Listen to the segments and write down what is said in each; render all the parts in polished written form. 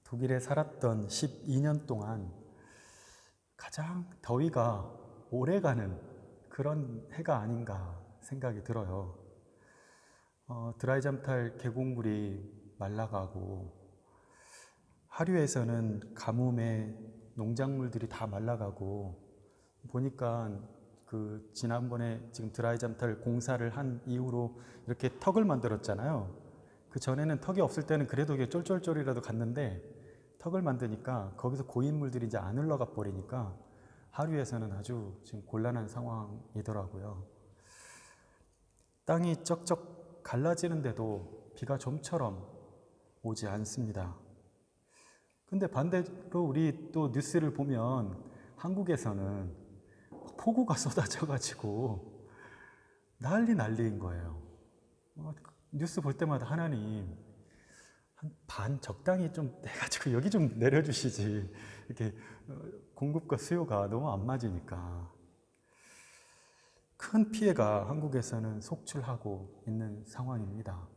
독일에 살았던 12년 동안 가장 더위가 오래가는 그런 해가 아닌가 생각이 들어요. 드라이잠탈 계곡물이 말라가고 하류에서는 가뭄에 농작물들이 다 말라가고 보니까 지난번에 지금 드라이잠탈 공사를 한 이후로 이렇게 턱을 만들었잖아요. 그 전에는 턱이 없을 때는 그래도 이게 쫄쫄쫄이라도 갔는데 턱을 만드니까 거기서 고인물들이 이제 안 흘러가 버리니까 하류에서는 아주 지금 곤란한 상황이더라고요. 땅이 쩍쩍 갈라지는데도 비가 좀처럼 오지 않습니다. 근데 반대로 우리 또 뉴스를 보면 한국에서는 폭우가 쏟아져가지고 난리인 거예요. 뉴스 볼 때마다 하나님 한 반 적당히 좀 해가지고 여기 좀 내려주시지, 이렇게 공급과 수요가 너무 안 맞으니까 큰 피해가 한국에서는 속출하고 있는 상황입니다.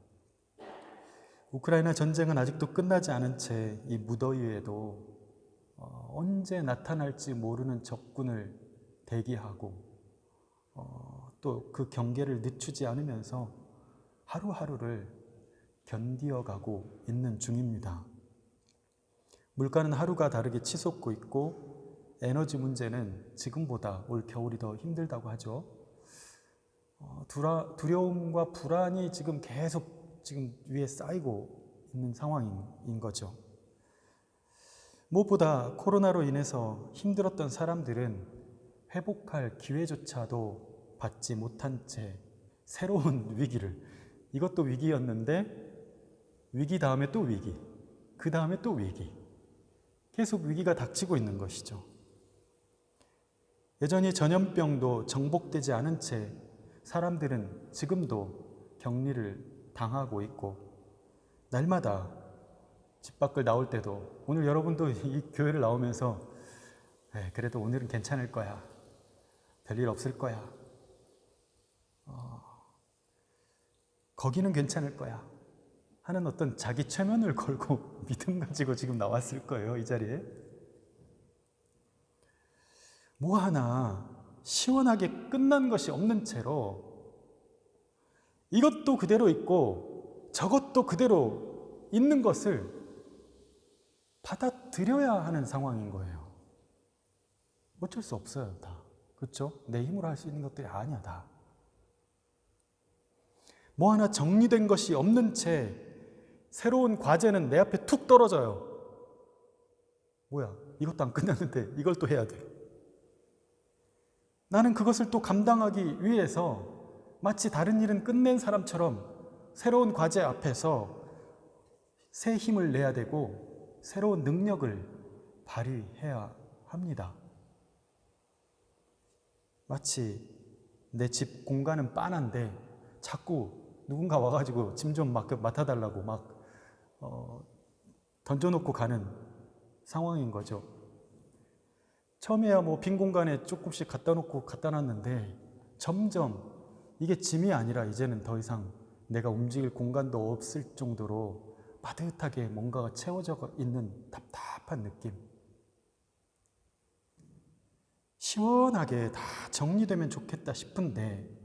우크라이나 전쟁은 아직도 끝나지 않은 채 이 무더위에도 언제 나타날지 모르는 적군을 대기하고 또 그 경계를 늦추지 않으면서 하루하루를 견디어가고 있는 중입니다. 물가는 하루가 다르게 치솟고 있고 에너지 문제는 지금보다 올 겨울이 더 힘들다고 하죠. 두려움과 불안이 지금 계속 위에 쌓이고 있는 상황인 거죠. 무엇보다 코로나로 인해서 힘들었던 사람들은 회복할 기회조차도 받지 못한 채 새로운 위기를, 이것도 위기였는데 위기 다음에 또 위기, 그 다음에 또 위기, 계속 위기가 닥치고 있는 것이죠. 여전히 전염병도 정복되지 않은 채 사람들은 지금도 격리를 당하고 있고 날마다 집 밖을 나올 때도, 오늘 여러분도 이 교회를 나오면서 그래도 오늘은 괜찮을 거야, 별일 없을 거야, 거기는 괜찮을 거야 하는 어떤 자기 최면을 걸고 믿음 가지고 지금 나왔을 거예요. 이 자리에 뭐 하나 시원하게 끝난 것이 없는 채로 이것도 그대로 있고 저것도 그대로 있는 것을 받아들여야 하는 상황인 거예요. 어쩔 수 없어요. 다. 그렇죠? 내 힘으로 할 수 있는 것들이 아니야. 다. 뭐 하나 정리된 것이 없는 채 새로운 과제는 내 앞에 툭 떨어져요. 뭐야, 이것도 안 끝났는데 이걸 또 해야 돼. 나는 그것을 또 감당하기 위해서 마치 다른 일은 끝낸 사람처럼 새로운 과제 앞에서 새 힘을 내야 되고 새로운 능력을 발휘해야 합니다. 마치 내 집 공간은 빤한데 자꾸 누군가 와가지고 짐 좀 맡아달라고 던져놓고 가는 상황인 거죠. 처음에야 빈 공간에 조금씩 갖다 놓고 갖다 놨는데 점점 이게 짐이 아니라 이제는 더 이상 내가 움직일 공간도 없을 정도로 빠듯하게 뭔가가 채워져 있는 답답한 느낌. 시원하게 다 정리되면 좋겠다 싶은데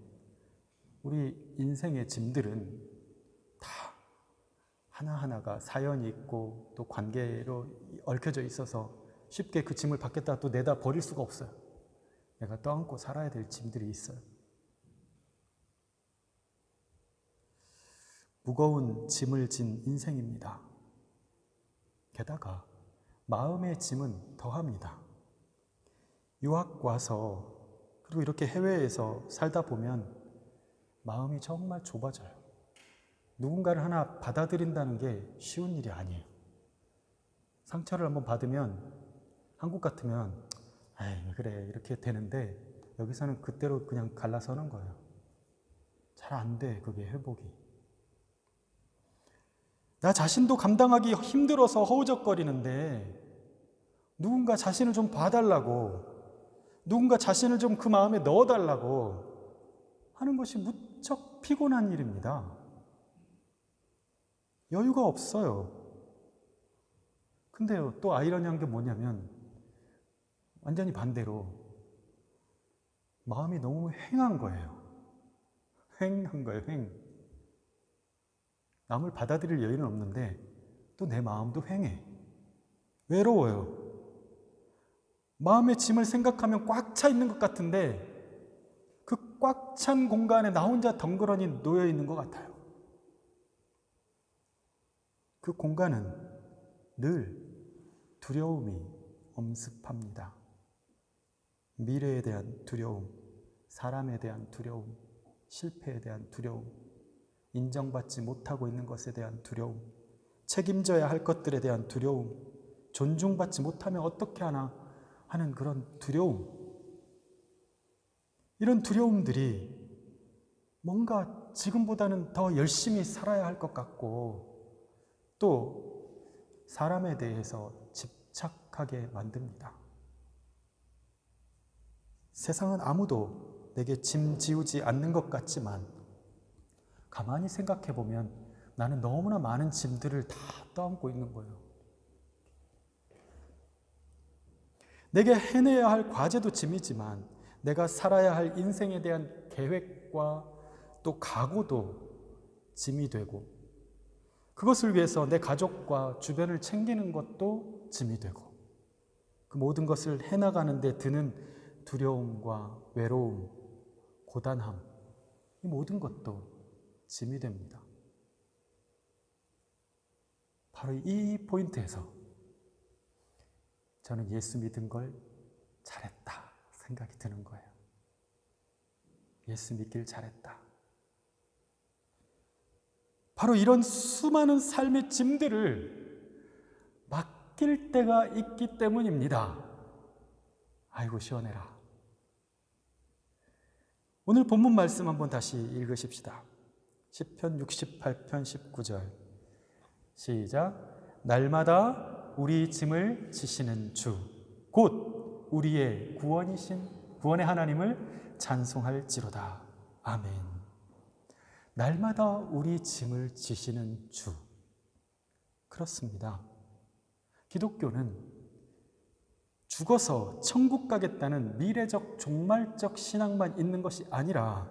우리 인생의 짐들은 다 하나하나가 사연이 있고 또 관계로 얽혀져 있어서 쉽게 그 짐을 받겠다 또 내다 버릴 수가 없어요. 내가 떠안고 살아야 될 짐들이 있어요. 무거운 짐을 진 인생입니다. 게다가 마음의 짐은 더합니다. 유학 와서 그리고 이렇게 해외에서 살다 보면 마음이 정말 좁아져요. 누군가를 하나 받아들인다는 게 쉬운 일이 아니에요. 상처를 한번 받으면 한국 같으면 에이 그래 이렇게 되는데 여기서는 그때로 그냥 갈라서는 거예요. 잘 안 돼, 그게 회복이. 나 자신도 감당하기 힘들어서 허우적거리는데 누군가 자신을 좀 봐달라고, 누군가 자신을 좀 그 마음에 넣어달라고 하는 것이 무척 피곤한 일입니다. 여유가 없어요. 근데요, 또 아이러니한 게 뭐냐면 완전히 반대로 마음이 너무 횡한 거예요. 횡한 거예요, 횡. 남을 받아들일 여유는 없는데 또 내 마음도 횡해. 외로워요. 마음의 짐을 생각하면 꽉 차 있는 것 같은데 그 꽉 찬 공간에 나 혼자 덩그러니 놓여 있는 것 같아요. 그 공간은 늘 두려움이 엄습합니다. 미래에 대한 두려움, 사람에 대한 두려움, 실패에 대한 두려움, 인정받지 못하고 있는 것에 대한 두려움, 책임져야 할 것들에 대한 두려움, 존중받지 못하면 어떻게 하나 하는 그런 두려움. 이런 두려움들이 뭔가 지금보다는 더 열심히 살아야 할 것 같고 또 사람에 대해서 집착하게 만듭니다. 세상은 아무도 내게 짐 지우지 않는 것 같지만 가만히 생각해 보면 나는 너무나 많은 짐들을 다 떠안고 있는 거예요. 내게 해내야 할 과제도 짐이지만 내가 살아야 할 인생에 대한 계획과 또 각오도 짐이 되고 그것을 위해서 내 가족과 주변을 챙기는 것도 짐이 되고 그 모든 것을 해나가는 데 드는 두려움과 외로움, 고단함, 이 모든 것도 짐이 됩니다. 바로 이 포인트에서 저는 예수 믿은 걸 잘했다 생각이 드는 거예요. 예수 믿길 잘했다. 바로 이런 수많은 삶의 짐들을 맡길 때가 있기 때문입니다. 아이고 시원해라. 오늘 본문 말씀 한번 다시 읽으십시다. 시편 68편 19절 시작. 날마다 우리 짐을 지시는 주 곧 우리의 구원의 하나님을 찬송할지로다. 아멘. 날마다 우리 짐을 지시는 주. 그렇습니다. 기독교는 죽어서 천국 가겠다는 미래적 종말적 신앙만 있는 것이 아니라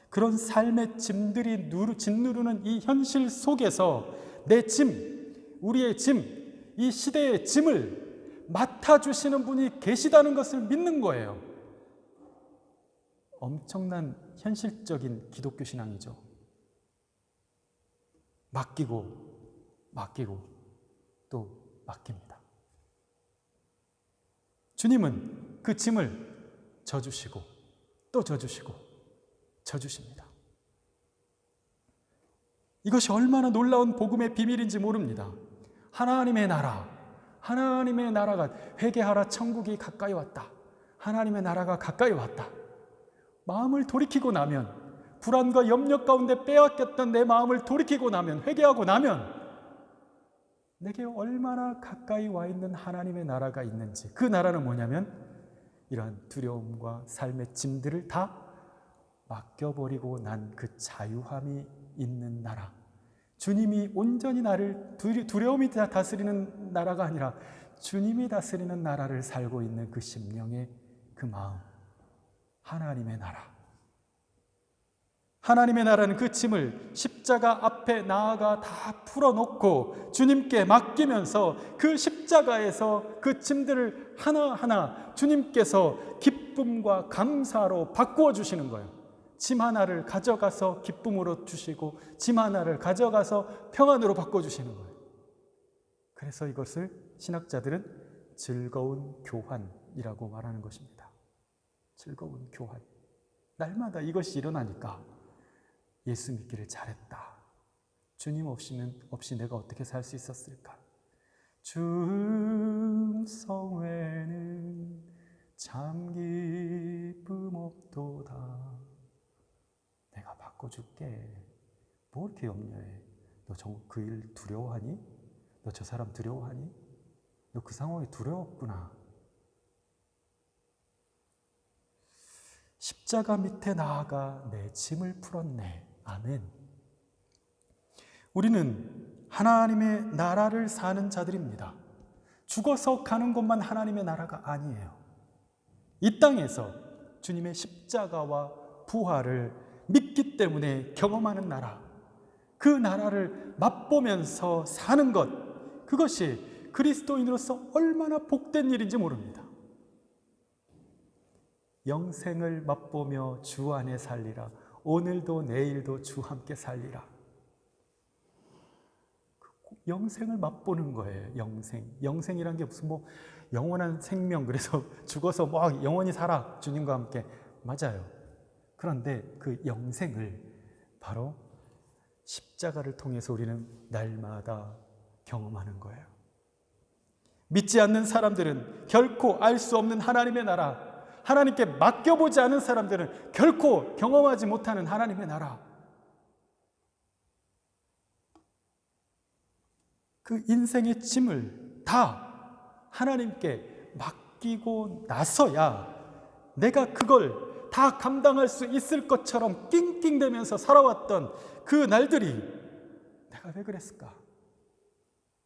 그런 삶의 짐들이 짓누르는 이 현실 속에서 내 짐, 우리의 짐, 이 시대의 짐을 맡아주시는 분이 계시다는 것을 믿는 거예요. 엄청난 현실적인 기독교 신앙이죠. 맡기고 또 맡깁니다. 주님은 그 짐을 져주시고 또 져주시고 져주십니다. 이것이 얼마나 놀라운 복음의 비밀인지 모릅니다. 하나님의 나라가 회개하라 천국이 가까이 왔다. 하나님의 나라가 가까이 왔다. 마음을 돌이키고 나면 불안과 염려 가운데 빼앗겼던 내 마음을 돌이키고 나면 회개하고 나면 내게 얼마나 가까이 와 있는 하나님의 나라가 있는지 그 나라는 뭐냐면 이러한 두려움과 삶의 짐들을 다 맡겨버리고 난 그 자유함이 있는 나라. 주님이 온전히 나를 두려움이 다스리는 나라가 아니라 주님이 다스리는 나라를 살고 있는 그 심령의 그 마음. 하나님의 나라. 하나님의 나라는 그 짐을 십자가 앞에 나아가 다 풀어놓고 주님께 맡기면서 그 십자가에서 그 짐들을 하나하나 주님께서 기쁨과 감사로 바꾸어 주시는 거예요. 짐 하나를 가져가서 기쁨으로 주시고 짐 하나를 가져가서 평안으로 바꿔주시는 거예요. 그래서 이것을 신학자들은 즐거운 교환이라고 말하는 것입니다. 즐거운 교환. 날마다 이것이 일어나니까 예수 믿기를 잘했다. 주님 없이 내가 어떻게 살 수 있었을까? 주 음성에는 참 기쁨 없도다. 내가 바꿔줄게. 뭐 이렇게 염려해? 너 그 일 두려워하니? 너 저 사람 두려워하니? 너 그 상황이 두려웠구나. 십자가 밑에 나아가 내 짐을 풀었네. 아멘. 우리는 하나님의 나라를 사는 자들입니다. 죽어서 가는 곳만 하나님의 나라가 아니에요. 이 땅에서 주님의 십자가와 부활을 믿기 때문에 경험하는 나라, 그 나라를 맛보면서 사는 것, 그것이 그리스도인으로서 얼마나 복된 일인지 모릅니다. 영생을 맛보며 주 안에 살리라. 오늘도 내일도 주 함께 살리라. 영생을 맛보는 거예요. 영생이란 게 무슨 영원한 생명, 그래서 죽어서 영원히 살아 주님과 함께, 맞아요. 그런데 그 영생을 바로 십자가를 통해서 우리는 날마다 경험하는 거예요. 믿지 않는 사람들은 결코 알 수 없는 하나님의 나라, 하나님께 맡겨보지 않은 사람들은 결코 경험하지 못하는 하나님의 나라, 그 인생의 짐을 다 하나님께 맡기고 나서야 내가 그걸 다 감당할 수 있을 것처럼 낑낑대면서 살아왔던 그 날들이, 내가 왜 그랬을까?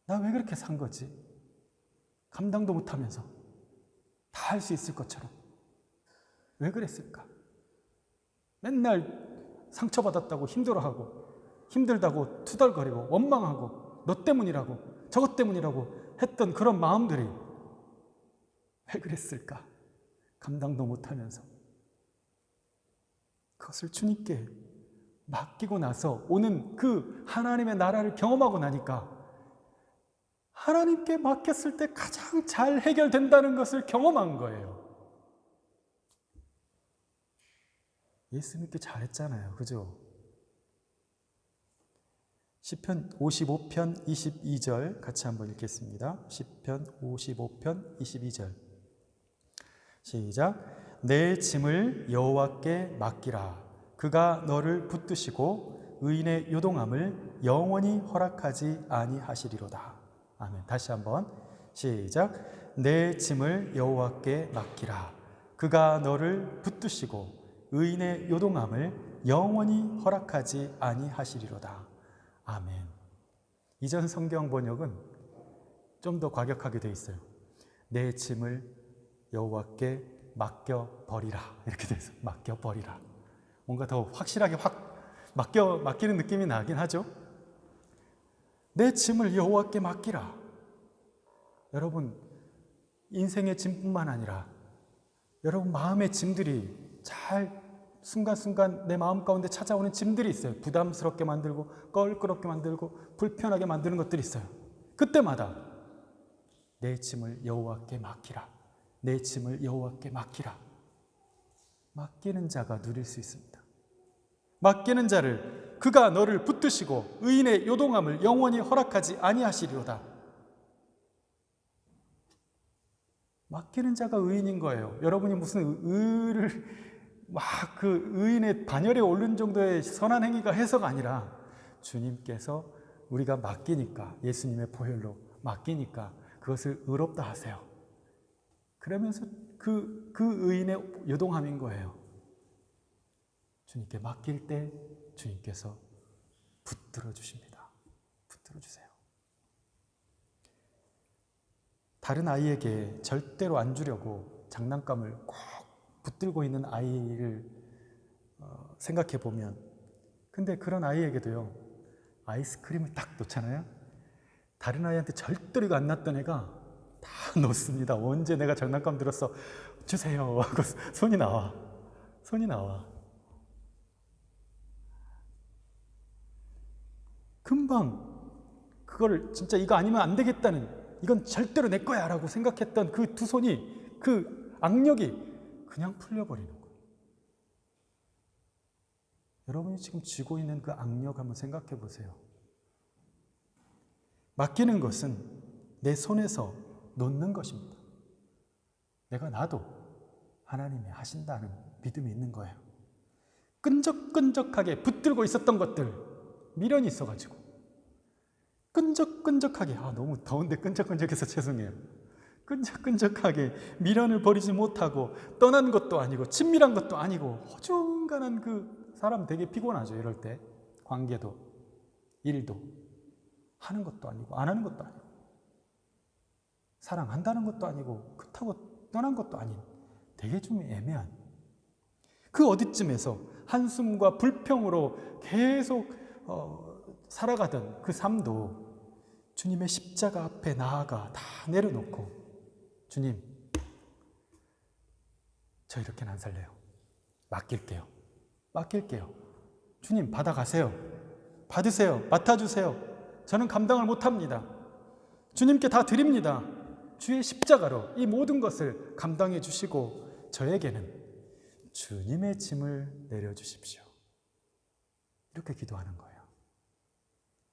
나 왜 그렇게 산 거지? 감당도 못하면서 다 할 수 있을 것처럼 왜 그랬을까? 맨날 상처받았다고 힘들어하고 힘들다고 투덜거리고 원망하고 너 때문이라고 저것 때문이라고 했던 그런 마음들이 왜 그랬을까? 감당도 못하면서 그것을 주님께 맡기고 나서 오는 그 하나님의 나라를 경험하고 나니까 하나님께 맡겼을 때 가장 잘 해결된다는 것을 경험한 거예요. 예수 믿기 잘했잖아요. 그죠? 시편 55편 22절 같이 한번 읽겠습니다. 시편 55편 22절 시작. 내 짐을 여호와께 맡기라. 그가 너를 붙드시고 의인의 요동함을 영원히 허락하지 아니하시리로다. 아멘. 다시 한번 시작. 내 짐을 여호와께 맡기라. 그가 너를 붙드시고 의인의 요동함을 영원히 허락하지 아니하시리로다. 아멘. 이전 성경 번역은 좀 더 과격하게 되어 있어요. 내 짐을 여호와께 맡겨버리라. 이렇게 되어 있어요. 맡겨버리라. 뭔가 더 확실하게 맡기는 느낌이 나긴 하죠. 내 짐을 여호와께 맡기라. 여러분, 인생의 짐뿐만 아니라 여러분 마음의 짐들이 잘 순간순간 내 마음 가운데 찾아오는 짐들이 있어요. 부담스럽게 만들고 껄끄럽게 만들고 불편하게 만드는 것들이 있어요. 그때마다 내 짐을 여호와께 맡기라. 내 짐을 여호와께 맡기라. 맡기는 자가 누릴 수 있습니다. 맡기는 자를 그가 너를 붙드시고 의인의 요동함을 영원히 허락하지 아니하시리로다. 맡기는 자가 의인인 거예요. 여러분이 무슨 의를 그 의인의 반열에 오른 정도의 선한 행위가 해서가 아니라 주님께서 우리가 맡기니까, 예수님의 보혈로 맡기니까 그것을 의롭다 하세요. 그러면서 그 의인의 요동함인 거예요. 주님께 맡길 때 주님께서 붙들어 주십니다. 붙들어 주세요. 다른 아이에게 절대로 안 주려고 장난감을 꼭 붙들고 있는 아이를 생각해 보면, 근데 그런 아이에게도요, 아이스크림을 딱 놓잖아요. 다른 아이한테 절대로 이거 안 놨던 애가 다 놓습니다. 언제 내가 장난감 들었어? 주세요 하고 손이 나와. 금방 그거를 진짜 이거 아니면 안 되겠다는, 이건 절대로 내 거야 라고 생각했던 그 두 손이, 그 악력이 그냥 풀려버리는 거예요. 여러분이 지금 쥐고 있는 그 악력 한번 생각해 보세요. 맡기는 것은 내 손에서 놓는 것입니다. 내가 놔도 하나님이 하신다는 믿음이 있는 거예요. 끈적끈적하게 붙들고 있었던 것들, 미련이 있어가지고 끈적끈적하게, 너무 더운데 끈적끈적해서 죄송해요. 끈적끈적하게 미련을 버리지 못하고 떠난 것도 아니고 친밀한 것도 아니고 허중간한 그 사람 되게 피곤하죠. 이럴 때 관계도 일도 하는 것도 아니고 안 하는 것도 아니고 사랑한다는 것도 아니고 그렇다고 떠난 것도 아닌 되게 좀 애매한 그 어디쯤에서 한숨과 불평으로 계속 살아가던 그 삶도 주님의 십자가 앞에 나아가 다 내려놓고 주님, 저 이렇게는 안 살래요. 맡길게요. 주님 받아가세요. 받으세요. 맡아주세요. 저는 감당을 못합니다. 주님께 다 드립니다. 주의 십자가로 이 모든 것을 감당해 주시고 저에게는 주님의 짐을 내려주십시오. 이렇게 기도하는 거예요.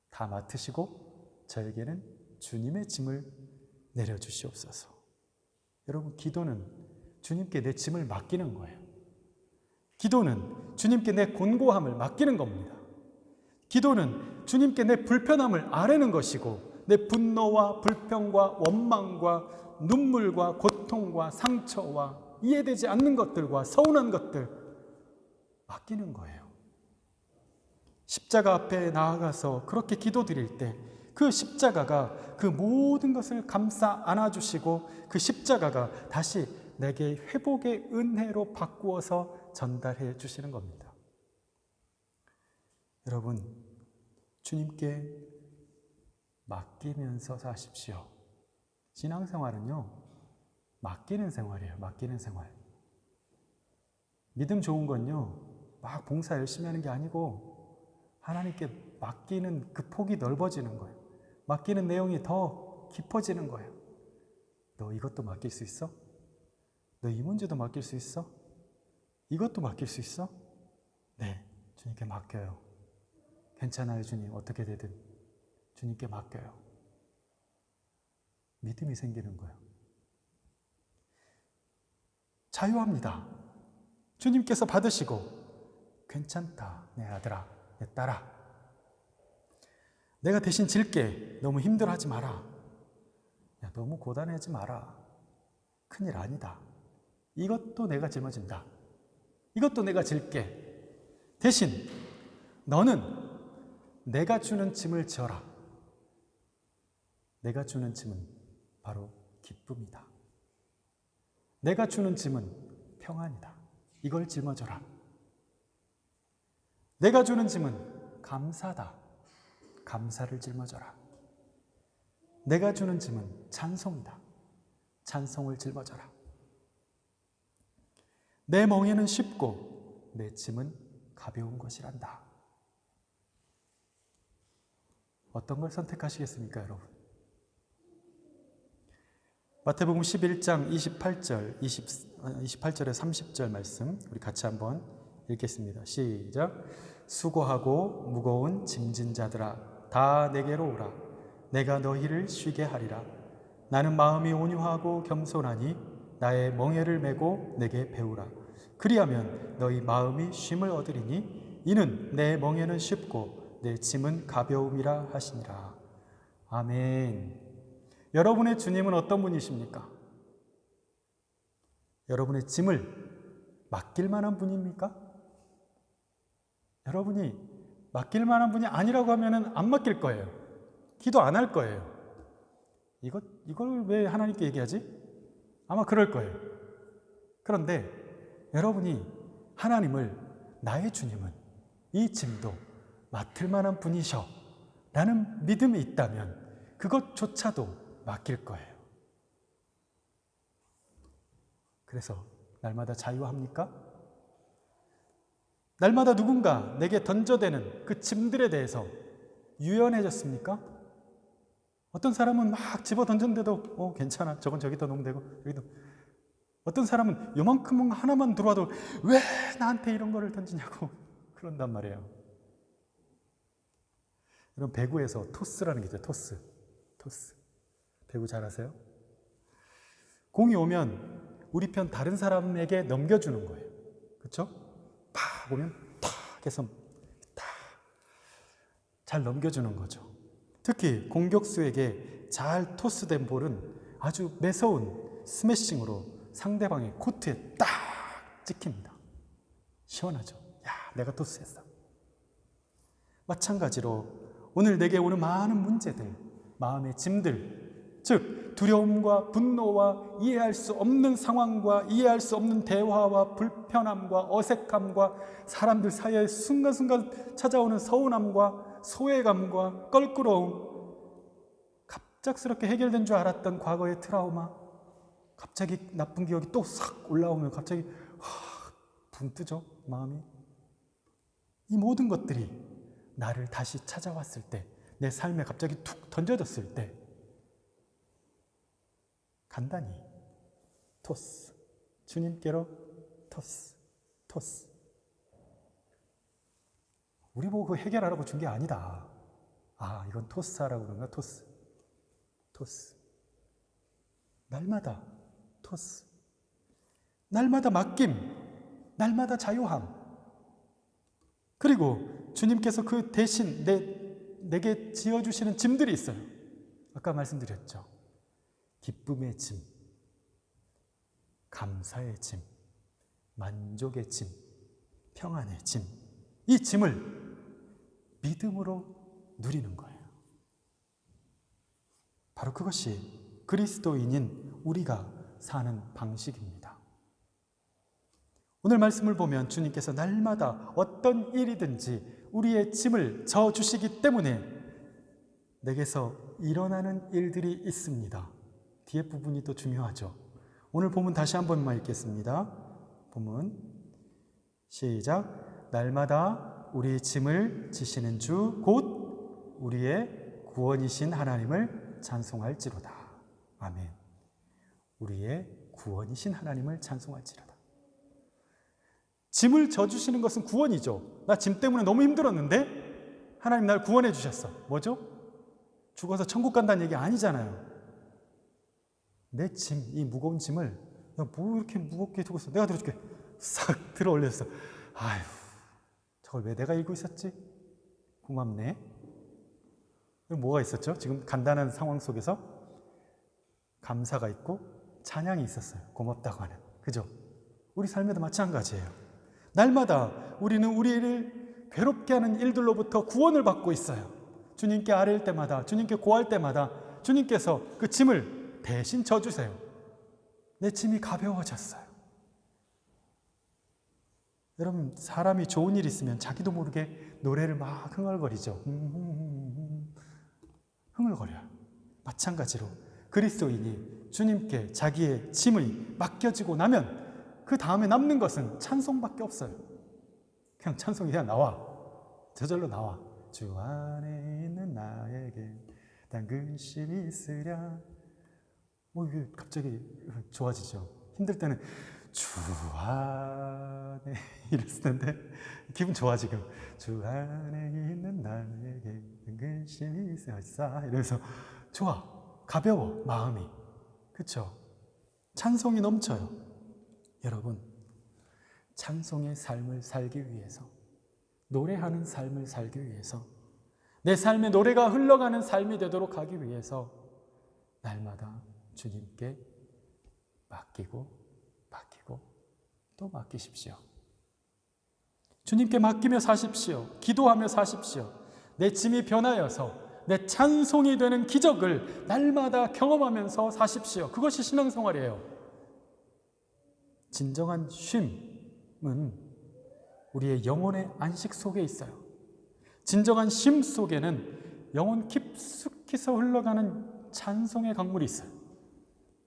다 맡으시고 저에게는 주님의 짐을 내려주시옵소서. 여러분, 기도는 주님께 내 짐을 맡기는 거예요. 기도는 주님께 내 곤고함을 맡기는 겁니다. 기도는 주님께 내 불편함을 아뢰는 것이고 내 분노와 불평과 원망과 눈물과 고통과 상처와 이해되지 않는 것들과 서운한 것들 맡기는 거예요. 십자가 앞에 나아가서 그렇게 기도드릴 때 그 십자가가 그 모든 것을 감싸 안아주시고 그 십자가가 다시 내게 회복의 은혜로 바꾸어서 전달해 주시는 겁니다. 여러분, 주님께 맡기면서 사십시오. 신앙생활은요, 맡기는 생활이에요. 맡기는 생활. 믿음 좋은 건요, 막 봉사 열심히 하는 게 아니고 하나님께 맡기는 그 폭이 넓어지는 거예요. 맡기는 내용이 더 깊어지는 거예요. 너 이것도 맡길 수 있어? 너 이 문제도 맡길 수 있어? 이것도 맡길 수 있어? 네, 주님께 맡겨요. 괜찮아요, 주님. 어떻게 되든 주님께 맡겨요. 믿음이 생기는 거예요. 자유합니다. 주님께서 받으시고 괜찮다, 내 아들아, 내 딸아. 내가 대신 질게. 너무 힘들어하지 마라. 야, 너무 고단해하지 마라. 큰일 아니다. 이것도 내가 짊어진다. 이것도 내가 질게. 대신 너는 내가 주는 짐을 져라. 내가 주는 짐은 바로 기쁨이다. 내가 주는 짐은 평안이다. 이걸 짊어져라. 내가 주는 짐은 감사다. 감사를 짊어져라. 내가 주는 짐은 찬송이다. 찬송을 짊어져라. 내 멍에는 쉽고 내 짐은 가벼운 것이란다. 어떤 걸 선택하시겠습니까, 여러분? 마태복음 11장 28절에 30절 말씀 우리 같이 한번 읽겠습니다. 시작. 수고하고 무거운 짐진 자들아, 다 내게로 오라. 내가 너희를 쉬게 하리라. 나는 마음이 온유하고 겸손하니 나의 멍에를 메고 내게 배우라. 그리하면 너희 마음이 쉼을 얻으리니 이는 내 멍에는 쉽고 내 짐은 가벼움이라 하시니라. 아멘. 여러분의 주님은 어떤 분이십니까? 여러분의 짐을 맡길 만한 분입니까? 여러분이 맡길 만한 분이 아니라고 하면 안 맡길 거예요. 기도 안 할 거예요. 이걸 왜 하나님께 얘기하지? 아마 그럴 거예요. 그런데 여러분이 하나님을, 나의 주님은 이 짐도 맡을 만한 분이셔 라는 믿음이 있다면 그것조차도 맡길 거예요. 그래서 날마다 자유합니까? 날마다 누군가 내게 던져대는 그 짐들에 대해서 유연해졌습니까? 어떤 사람은 막 집어 던졌는데도 괜찮아. 저건 저기다 놓으면 되고 여기도. 어떤 사람은 요만큼 하나만 들어와도 왜 나한테 이런 거를 던지냐고 그런단 말이에요. 여러분, 배구에서 토스라는 게 있죠. 토스. 배구 잘하세요? 공이 오면 우리 편 다른 사람에게 넘겨주는 거예요. 그렇죠? 팍 오면 탁 해서 탁 잘 넘겨주는 거죠. 특히 공격수에게 잘 토스된 볼은 아주 매서운 스매싱으로 상대방의 코트에 딱 찍힙니다. 시원하죠? 야, 내가 토스했어. 마찬가지로 오늘 내게 오는 많은 문제들, 마음의 짐들, 즉 두려움과 분노와 이해할 수 없는 상황과 이해할 수 없는 대화와 불편함과 어색함과 사람들 사이에 순간순간 찾아오는 서운함과 소외감과 껄끄러움, 갑작스럽게 해결된 줄 알았던 과거의 트라우마, 갑자기 나쁜 기억이 또 싹 올라오면 갑자기 붕 뜨죠, 마음이. 이 모든 것들이 나를 다시 찾아왔을 때, 내 삶에 갑자기 툭 던져졌을 때 간단히 토스, 주님께로 토스. 우리 보고 해결하라고 준 게 아니다. 이건 토스하라고 그런가? 토스. 날마다 토스. 날마다 맡김, 날마다 자유함. 그리고 주님께서 그 대신 내게 지어주시는 짐들이 있어요. 아까 말씀드렸죠. 기쁨의 짐, 감사의 짐, 만족의 짐, 평안의 짐. 이 짐을 믿음으로 누리는 거예요. 바로 그것이 그리스도인인 우리가 사는 방식입니다. 오늘 말씀을 보면 주님께서 날마다 어떤 일이든지 우리의 짐을 져주시기 때문에 내게서 일어나는 일들이 있습니다. 뒤에 부분이 또 중요하죠. 오늘 본문 다시 한 번만 읽겠습니다. 본문 시작. 날마다 우리 짐을 지시는 주 곧 우리의 구원이신 하나님을 찬송할지로다. 아멘. 우리의 구원이신 하나님을 찬송할지로다. 짐을 져주시는 것은 구원이죠. 나 짐 때문에 너무 힘들었는데 하나님 날 구원해 주셨어. 뭐죠? 죽어서 천국 간다는 얘기 아니잖아요. 내 짐, 이 무거운 짐을 뭐 이렇게 무겁게 두고 있어. 내가 들어줄게. 싹 들어 올렸어. 아휴, 저걸 왜 내가 읽고 있었지? 고맙네. 뭐가 있었죠? 지금 간단한 상황 속에서 감사가 있고 찬양이 있었어요. 고맙다고 하는. 그죠? 우리 삶에도 마찬가지예요. 날마다 우리는 우리를 괴롭게 하는 일들로부터 구원을 받고 있어요. 주님께 아뢰일 때마다, 주님께 고할 때마다 주님께서 그 짐을 대신 져주세요. 내 짐이 가벼워졌어요. 여러분, 사람이 좋은 일 있으면 자기도 모르게 노래를 막 흥얼거리죠. 흥얼거려요. 마찬가지로 그리스도인이 주님께 자기의 짐이 맡겨지고 나면 그 다음에 남는 것은 찬송밖에 없어요. 그냥 찬송이 그냥 나와. 저절로 나와. 주 안에 있는 나에게 단 근심이 있으랴. 이게 갑자기 좋아지죠. 힘들 때는 주 안에 이랬을 텐데 기분 좋아 지금. 주 안에 있는 나에게 근심이 있으랴 이러면서 좋아. 가벼워 마음이. 그렇죠? 찬송이 넘쳐요. 여러분, 찬송의 삶을 살기 위해서, 노래하는 삶을 살기 위해서, 내 삶에 노래가 흘러가는 삶이 되도록 하기 위해서 날마다 주님께 맡기고 또 맡기십시오. 주님께 맡기며 사십시오. 기도하며 사십시오. 내 짐이 변하여서 내 찬송이 되는 기적을 날마다 경험하면서 사십시오. 그것이 신앙생활이에요. 진정한 쉼은 우리의 영혼의 안식 속에 있어요. 진정한 쉼 속에는 영혼 깊숙이서 흘러가는 찬송의 강물이 있어요.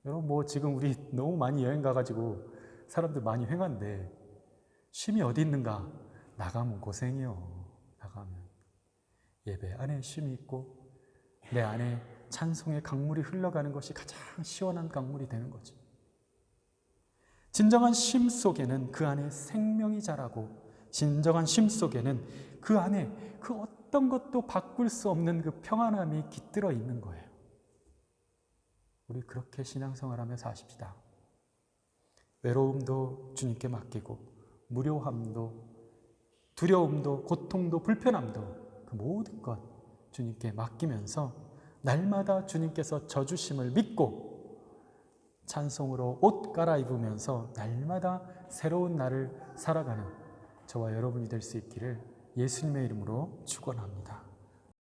여러분, 지금 우리 너무 많이 여행 가가지고 사람들 많이 횡한데 쉼이 어디 있는가? 나가면 고생이요. 나가면 예배 안에 쉼이 있고 내 안에 찬송의 강물이 흘러가는 것이 가장 시원한 강물이 되는 거죠. 진정한 쉼 속에는 그 안에 생명이 자라고, 진정한 쉼 속에는 그 안에 그 어떤 것도 바꿀 수 없는 그 평안함이 깃들어 있는 거예요. 우리 그렇게 신앙생활하며 사십시다. 외로움도 주님께 맡기고, 무료함도, 두려움도, 고통도, 불편함도, 그 모든 것 주님께 맡기면서 날마다 주님께서 져주심을 믿고 찬송으로 옷 갈아입으면서 날마다 새로운 날을 살아가는 저와 여러분이 될 수 있기를 예수님의 이름으로 축원합니다.